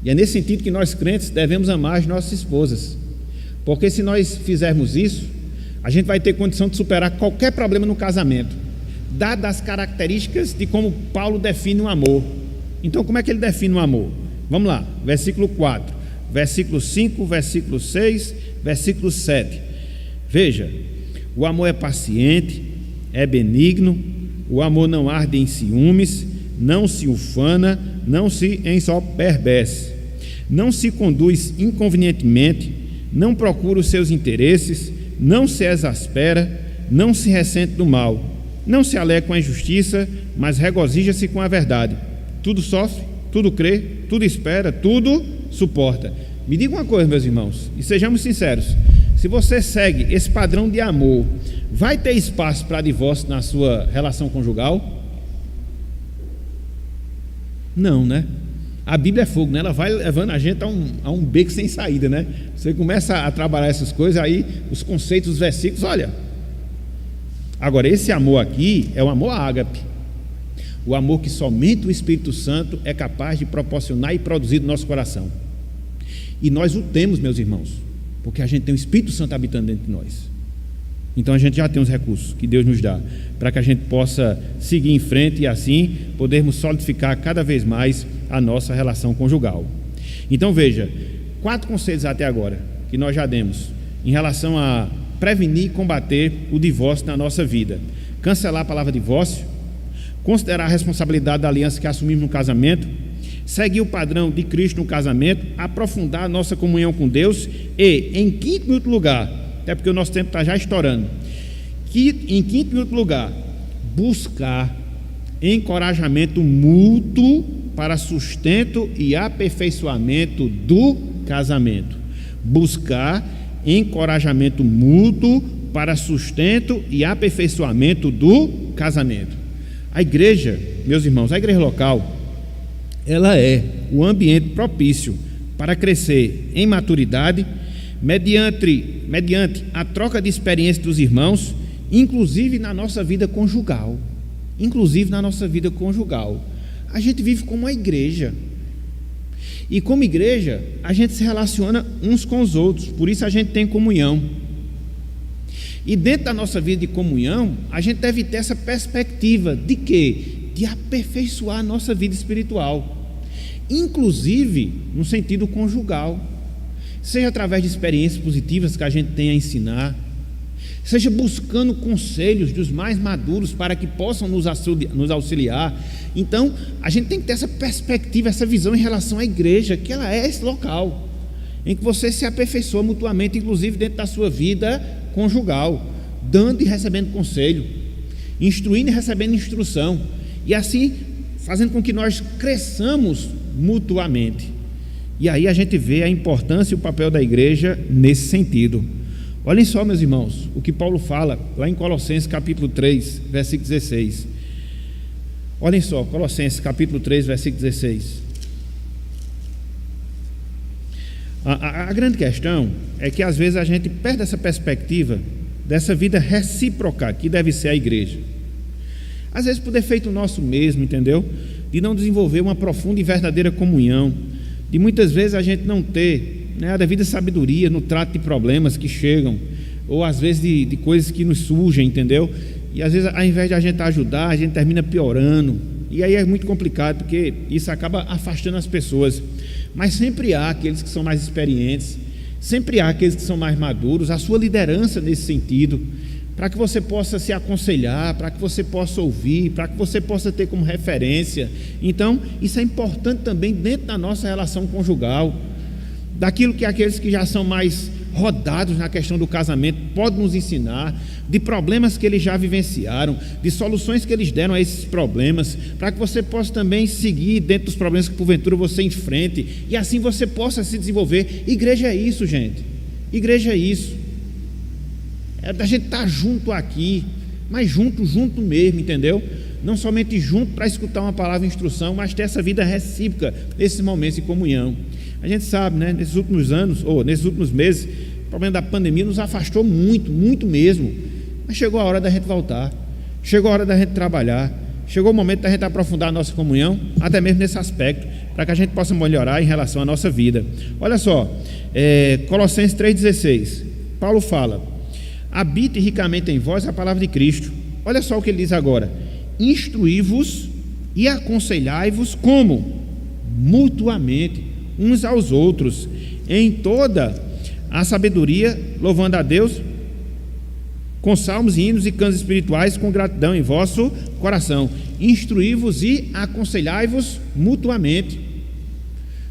E é nesse sentido que nós crentes devemos amar as nossas esposas, porque se nós fizermos isso, a gente vai ter condição de superar qualquer problema no casamento, dadas as características de como Paulo define o amor. Então como é que ele define o amor? Vamos lá, versículo 4, versículo 5, versículo 6, versículo 7. Veja, o amor é paciente, é benigno, o amor não arde em ciúmes, não se ufana, não se ensoberbece, não se conduz inconvenientemente, não procura os seus interesses, não se exaspera, não se ressente do mal, não se alegra com a injustiça, mas regozija-se com a verdade. Tudo sofre, tudo crê, tudo espera, tudo suporta. Me diga uma coisa, meus irmãos, e sejamos sinceros: se você segue esse padrão de amor, vai ter espaço para divórcio na sua relação conjugal? Não, né? A Bíblia é fogo, né? Ela vai levando a gente a um beco sem saída, né? Você começa a trabalhar essas coisas, aí os conceitos, os versículos, olha. Agora, esse amor aqui é o amor ágape, o amor que somente o Espírito Santo é capaz de proporcionar e produzir no nosso coração. E nós o temos, meus irmãos, porque a gente tem o Espírito Santo habitando dentro de nós. Então a gente já tem os recursos que Deus nos dá para que a gente possa seguir em frente e assim podermos solidificar cada vez mais a nossa relação conjugal. Então veja, 4 conselhos até agora que nós já demos em relação a prevenir e combater o divórcio na nossa vida: cancelar a palavra divórcio, considerar a responsabilidade da aliança que assumimos no casamento, seguir o padrão de Cristo no casamento, aprofundar a nossa comunhão com Deus e, em quinto lugar, até porque o nosso tempo está já estourando, em quinto lugar, buscar encorajamento mútuo para sustento e aperfeiçoamento do casamento. Buscar encorajamento mútuo para sustento e aperfeiçoamento do casamento. A igreja, meus irmãos, a igreja local, ela é o ambiente propício para crescer em maturidade, mediante a troca de experiência dos irmãos, inclusive na nossa vida conjugal. A gente vive como uma igreja, e como igreja a gente se relaciona uns com os outros, por isso a gente tem comunhão. E dentro da nossa vida de comunhão, a gente deve ter essa perspectiva de quê? De aperfeiçoar a nossa vida espiritual, inclusive no sentido conjugal, seja através de experiências positivas que a gente tem a ensinar, seja buscando conselhos dos mais maduros para que possam nos auxiliar. Então a gente tem que ter essa perspectiva, essa visão em relação à igreja, que ela é esse local em que você se aperfeiçoa mutuamente, inclusive dentro da sua vida conjugal, dando e recebendo conselho, instruindo e recebendo instrução, e assim fazendo com que nós cresçamos mutuamente. E aí a gente vê a importância e o papel da igreja nesse sentido. Olhem só, meus irmãos, o que Paulo fala lá em Colossenses capítulo 3, versículo 16: Olhem só, Colossenses capítulo 3, versículo 16. A grande questão é que às vezes a gente perde essa perspectiva dessa vida recíproca que deve ser a igreja. Às vezes por defeito nosso mesmo, entendeu? De não desenvolver uma profunda e verdadeira comunhão, de muitas vezes a gente não ter, né, a devida sabedoria no trato de problemas que chegam, ou às vezes de coisas que nos surgem, entendeu? E às vezes ao invés de a gente ajudar, a gente termina piorando, e aí é muito complicado, porque isso acaba afastando as pessoas. Mas sempre há aqueles que são mais experientes, sempre há aqueles que são mais maduros, a sua liderança nesse sentido, para que você possa se aconselhar, para que você possa ouvir, para que você possa ter como referência. Então, isso é importante também dentro da nossa relação conjugal, daquilo que aqueles que já são mais rodados na questão do casamento podem nos ensinar, de problemas que eles já vivenciaram, de soluções que eles deram a esses problemas, para que você possa também seguir dentro dos problemas que porventura você enfrente, e assim você possa se desenvolver. Igreja é isso, gente. Igreja é isso. É da gente estar junto aqui, mas junto mesmo, entendeu? Não somente junto para escutar uma palavra de instrução, mas ter essa vida recíproca, nesses momentos de comunhão. A gente sabe, né, nesses últimos anos, ou nesses últimos meses, o problema da pandemia nos afastou muito, muito mesmo. Mas chegou a hora da gente voltar, chegou a hora da gente trabalhar, chegou o momento da gente aprofundar a nossa comunhão, até mesmo nesse aspecto, para que a gente possa melhorar em relação à nossa vida. Olha só, Colossenses 3,16, Paulo fala: habite ricamente em vós a palavra de Cristo. Olha só o que ele diz agora: instruí-vos e aconselhai-vos como? Mutuamente, uns aos outros, em toda a sabedoria, louvando a Deus com salmos, hinos e cantos espirituais, com gratidão em vosso coração. Instruí-vos e aconselhai-vos mutuamente.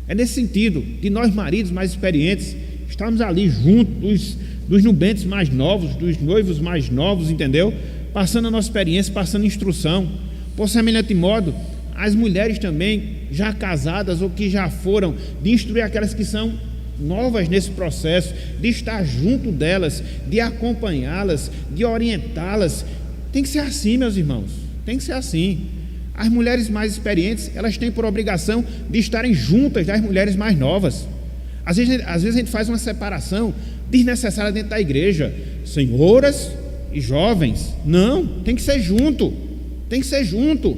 É nesse sentido, de nós maridos mais experientes estarmos ali juntos dos nubentes mais novos, dos noivos mais novos, entendeu? Passando a nossa experiência, passando instrução. Por semelhante modo, as mulheres também já casadas ou que já foram, de instruir aquelas que são novas nesse processo, de estar junto delas, de acompanhá-las, de orientá-las. Tem que ser assim, meus irmãos, tem que ser assim. As mulheres mais experientes, elas têm por obrigação de estarem juntas das mulheres mais novas. Às vezes a gente faz uma separação desnecessária dentro da igreja, senhoras e jovens. Não, tem que ser junto, tem que ser junto,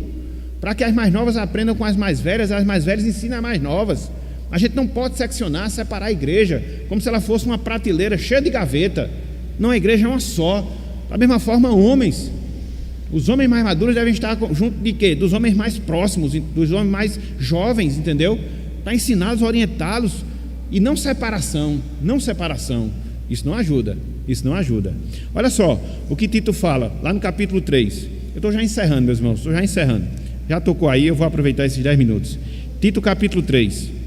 para que as mais novas aprendam com as mais velhas ensinem as mais novas. A gente não pode seccionar, separar a igreja como se ela fosse uma prateleira cheia de gaveta. Não, a igreja é uma só. Da mesma forma, homens, os homens mais maduros devem estar junto de quê? Dos homens mais próximos, dos homens mais jovens, entendeu? Para ensiná-los, orientá-los, e não separação, não separação. Isso não ajuda, isso não ajuda. Olha só o que Tito fala lá no capítulo 3. Eu estou já encerrando, meus irmãos, estou já encerrando. Já tocou aí, eu vou aproveitar esses 10 minutos. Tito capítulo 3.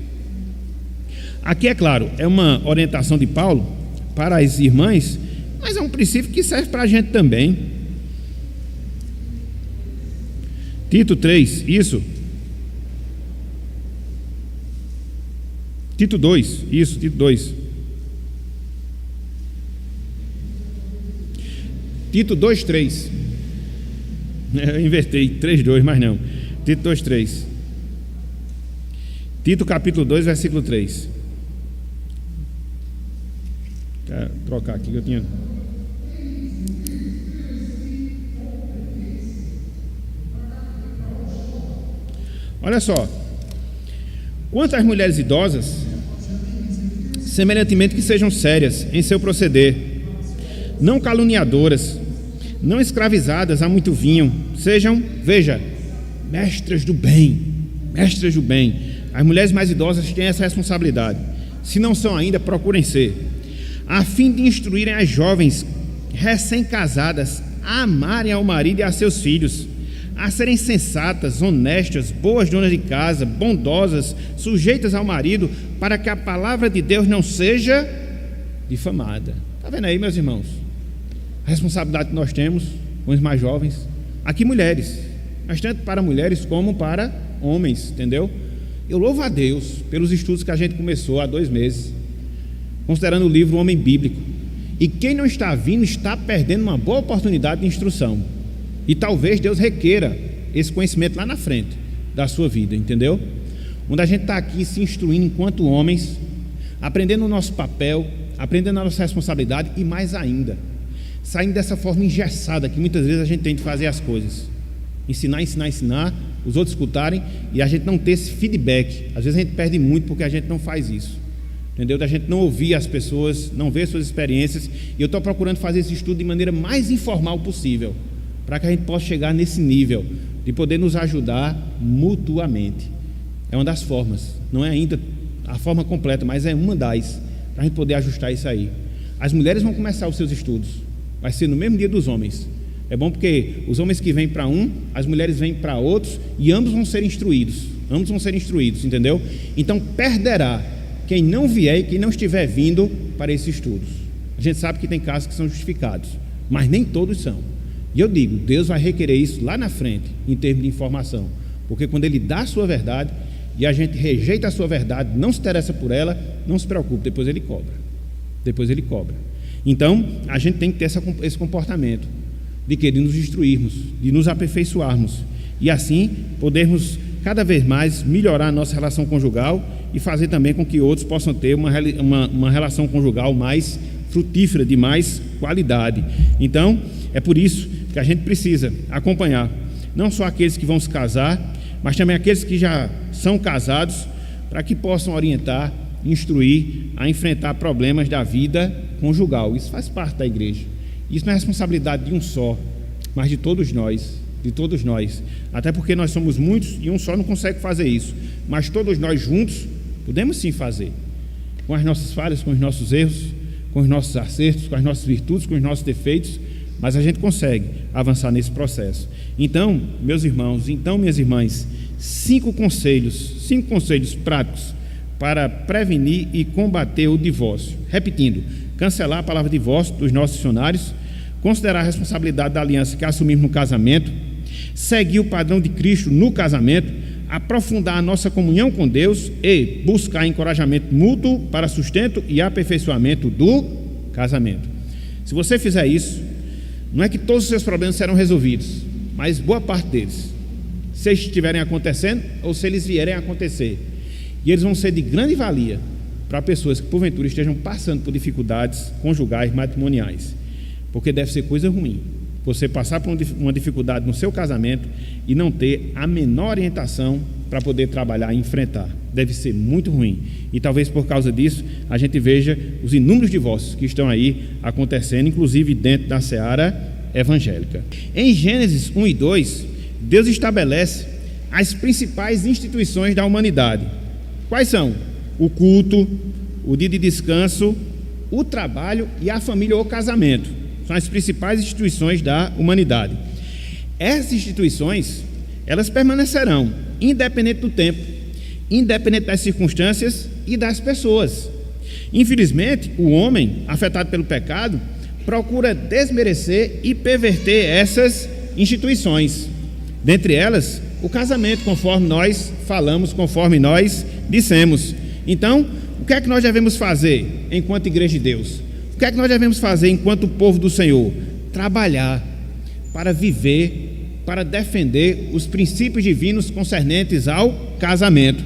Aqui, é claro, é uma orientação de Paulo para as irmãs, mas é um princípio que serve para a gente também. Tito 3, isso. Tito 2, isso, Tito 2. Tito 2, 3. Eu invertei, 3, 2, mas não. Tito 2, 3. Tito capítulo 2, versículo 3. Quero trocar aqui que eu tinha. Olha só. Quanto às mulheres idosas, semelhantemente que sejam sérias em seu proceder, não caluniadoras, não escravizadas a muito vinho, sejam, veja, mestras do bem, mestras do bem. As mulheres mais idosas têm essa responsabilidade. Se não são ainda, procurem ser, a fim de instruírem as jovens recém-casadas a amarem ao marido e a seus filhos, a serem sensatas, honestas, boas donas de casa, bondosas, sujeitas ao marido, para que a palavra de Deus não seja difamada. Está vendo aí, meus irmãos? A responsabilidade que nós temos com os mais jovens. Aqui mulheres, mas tanto para mulheres como para homens, entendeu? Eu louvo a Deus pelos estudos que a gente começou há 2 meses, considerando o livro Homem Bíblico. E quem não está vindo está perdendo uma boa oportunidade de instrução. E talvez Deus requeira esse conhecimento lá na frente da sua vida, entendeu? Onde a gente está aqui se instruindo enquanto homens, aprendendo o nosso papel, aprendendo a nossa responsabilidade e mais ainda, saindo dessa forma engessada que muitas vezes a gente tem de fazer as coisas. Ensinar, os outros escutarem e a gente não ter esse feedback. Às vezes a gente perde muito porque a gente não faz isso, entendeu? Da gente não ouvir as pessoas, não ver suas experiências. E eu estou procurando fazer esse estudo de maneira mais informal possível, para que a gente possa chegar nesse nível de poder nos ajudar mutuamente. É uma das formas, não é ainda a forma completa, mas é uma das, para a gente poder ajustar isso aí. As mulheres vão começar os seus estudos, vai ser no mesmo dia dos homens. É bom porque os homens que vêm para um, as mulheres vêm para outros, e ambos vão ser instruídos, entendeu? Então perderá quem não vier e quem não estiver vindo para esses estudos. A gente sabe que tem casos que são justificados, mas nem todos são. E eu digo, Deus vai requerer isso lá na frente, em termos de informação, porque quando Ele dá a sua verdade e a gente rejeita a sua verdade, não se interessa por ela, não se preocupe, depois Ele cobra. Então a gente tem que ter esse comportamento de nos instruirmos, de nos aperfeiçoarmos e assim podermos cada vez mais melhorar a nossa relação conjugal e fazer também com que outros possam ter uma relação conjugal mais frutífera, de mais qualidade. Então é por isso que a gente precisa acompanhar não só aqueles que vão se casar, mas também aqueles que já são casados, para que possam orientar, instruir a enfrentar problemas da vida conjugal. Isso faz parte da igreja. Isso não é responsabilidade de um só, mas de todos nós, até porque nós somos muitos e um só não consegue fazer isso, mas todos nós juntos podemos sim fazer, com as nossas falhas, com os nossos erros, com os nossos acertos, com as nossas virtudes, com os nossos defeitos, mas a gente consegue avançar nesse processo. Então, meus irmãos, minhas irmãs, 5 conselhos práticos para prevenir e combater o divórcio. Repetindo: cancelar a palavra divórcio dos nossos dicionários, considerar a responsabilidade da aliança que assumimos no casamento, seguir o padrão de Cristo no casamento, aprofundar a nossa comunhão com Deus e buscar encorajamento mútuo para sustento e aperfeiçoamento do casamento. Se você fizer isso, não é que todos os seus problemas serão resolvidos, mas boa parte deles, se eles estiverem acontecendo ou se eles vierem a acontecer, e eles vão ser de grande valia para pessoas que porventura estejam passando por dificuldades conjugais, matrimoniais, porque deve ser coisa ruim você passar por uma dificuldade no seu casamento e não ter a menor orientação para poder trabalhar e enfrentar. Deve ser muito ruim, e talvez por causa disso a gente veja os inúmeros divórcios que estão aí acontecendo, inclusive dentro da seara evangélica. Em Gênesis 1 e 2, Deus estabelece as principais instituições da humanidade. Quais são? O culto, o dia de descanso, o trabalho e a família ou casamento. São as principais instituições da humanidade. Essas instituições, elas permanecerão independente do tempo, independente das circunstâncias e das pessoas. Infelizmente, o homem, afetado pelo pecado, procura desmerecer e perverter essas instituições. Dentre elas, o casamento, conforme nós falamos, conforme nós dissemos. Então, o que é que nós devemos fazer enquanto igreja de Deus? O que é que nós devemos fazer enquanto povo do Senhor? Trabalhar para viver, para defender os princípios divinos concernentes ao casamento,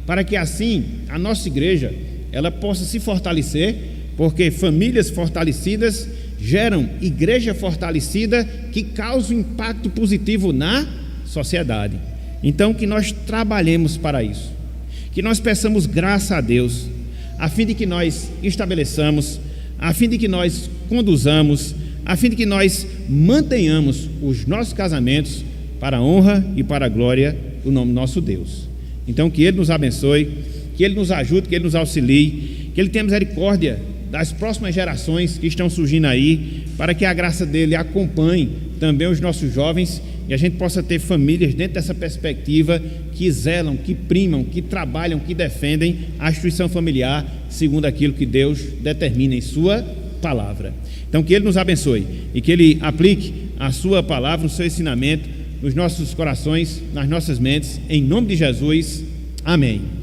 para que assim a nossa igreja ela possa se fortalecer, porque famílias fortalecidas geram igreja fortalecida que causa um impacto positivo na sociedade. Então, que nós trabalhemos para isso, que nós peçamos graça a Deus, a fim de que nós estabeleçamos, a fim de que nós conduzamos, a fim de que nós mantenhamos os nossos casamentos para a honra e para a glória do nome do nosso Deus. Então, que Ele nos abençoe, que Ele nos ajude, que Ele nos auxilie, que Ele tenha misericórdia das próximas gerações que estão surgindo aí, para que a graça dEle acompanhe também os nossos jovens e a gente possa ter famílias dentro dessa perspectiva que zelam, que primam, que trabalham, que defendem a instituição familiar segundo aquilo que Deus determina em sua palavra. Então, que Ele nos abençoe e que Ele aplique a sua palavra, o seu ensinamento nos nossos corações, nas nossas mentes, em nome de Jesus. Amém.